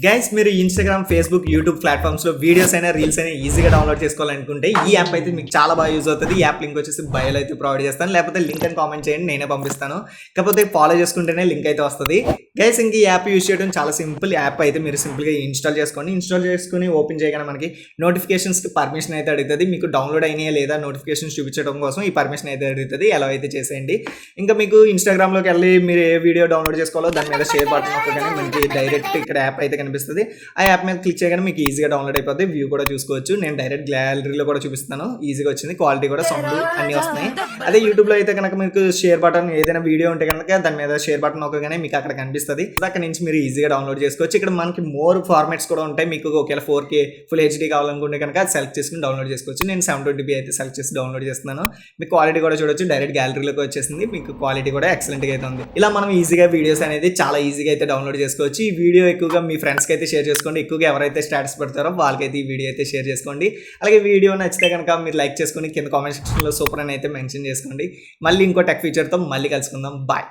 Guys మీరు Instagram, Facebook, YouTube ప్లాట్ఫామ్స్లో videos అయినా reels అయినా ఈజీగా డౌన్లోడ్ చేసుకోవాలనుకుంటే ఈ యాప్ అయితే మీకు చాలా బాగా యూజ్ అవుతుంది. ఈ యాప్ లింక్ వచ్చేసి బయోలో అయితే ప్రొవైడ్ చేస్తాను, లేకపోతే లింక్ అని కామెంట్ చేయండి, నేనే పంపిస్తాను. కాకపోతే ఫాలో చేసుకుంటేనే లింక్ అయితే వస్తుంది. గైస్ ఇంక ఈ యాప్ యూజ్ చేయడం చాలా సింపుల్. యాప్ అయితే మీరు సింపుల్గా ఇన్స్టాల్ చేసుకొని ఓపెన్ చేయగానే మనకి నోటిఫికేషన్స్కి పర్మిషన్ అయితే అడుగుతుంది. మీకు డౌన్లోడ్ అయినాయా లేదా నోటిఫికేషన్స్ చూపించడం కోసం ఈ పర్మిషన్ అయితే అడుగుతుంది. ఎలా అయితే చేసేయండి. ఇంకా మీకు ఇన్స్టాగ్రామ్లోకి వెళ్ళి మీరు ఏ వీడియో డౌన్లోడ్ చేసుకోవాలో దాని మీద షేర్ బటన్ నొక్కగానే మనకి డైరెక్ట్ ఇక్కడ యాప్ అయితే కనిపిస్తుంది. ఆ యాప్ మీద క్లిక్ చేయగానే మీకు ఈజీగా డౌన్లోడ్ అయిపోతుంది. వ్యూ కూడా చూసుకోవచ్చు. నేను డైరెక్ట్ గ్యాలరీలో కూడా చూపిస్తాను. ఈజీగా వచ్చింది, క్వాలిటీ కూడా, సౌండ్ అన్నీ వస్తున్నాయి. అదే యూట్యూబ్లో అయితే కనుక మీకు షేర్ బటన్ ఏదైనా వీడియో ఉంటే కనుక దాని మీద షేర్ బటన్ నొక్కగానే మీకు అక్కడ కనిపిస్తుంది. అక్కడ నుంచి మీరు ఈజీగా డౌన్లోడ్ చేసుకోవచ్చు. ఇక్కడ మనకి మోర్ ఫార్మాట్స్ కూడా ఉంటాయి. మీకు ఒకవేళ 4K ఫుల్ హెచ్డీ కావాలనుకుంటే కనుక అది సెలెక్ట్ చేసుకుని డౌన్లోడ్ చేసుకోవచ్చు. నేను 720p అయితే సెలెక్ట్ చేసి డౌన్లోడ్ చేస్తున్నాను. మీకు క్వాలిటీ కూడా చూడొచ్చు. డైరెక్ట్ గ్యాలరీలోకి వచ్చేసింది. మీకు క్వాలిటీ కూడా ఎక్సలెంట్గా అయితే ఉంది. ఇలా మనం ఈజీగా వీడియోస్ అనేది చాలా ఈజీగా అయితే డౌన్లోడ్ చేసుకోవచ్చు. ఈ వీడియో ఎక్కువగా మీ ఫ్రెండ్స్కి అయితే షేర్ చేసుకోండి. ఎక్కువగా ఎవరైతే స్టాటస్ పెడతారో వాళ్ళకైతే ఈ వీడియో అయితే షేర్ చేసుకోండి. అలాగే వీడియో నచ్చితే కనుక మీరు లైక్ చేసుకొని కింద కామెంట్ సెక్షన్లో సూపర్ అని అయితే మెన్షన్ చేసుకోండి. మళ్ళీ ఇంకో టెక్ ఫీచర్తో మళ్ళీ కలుసుకుందాం. బాయ్.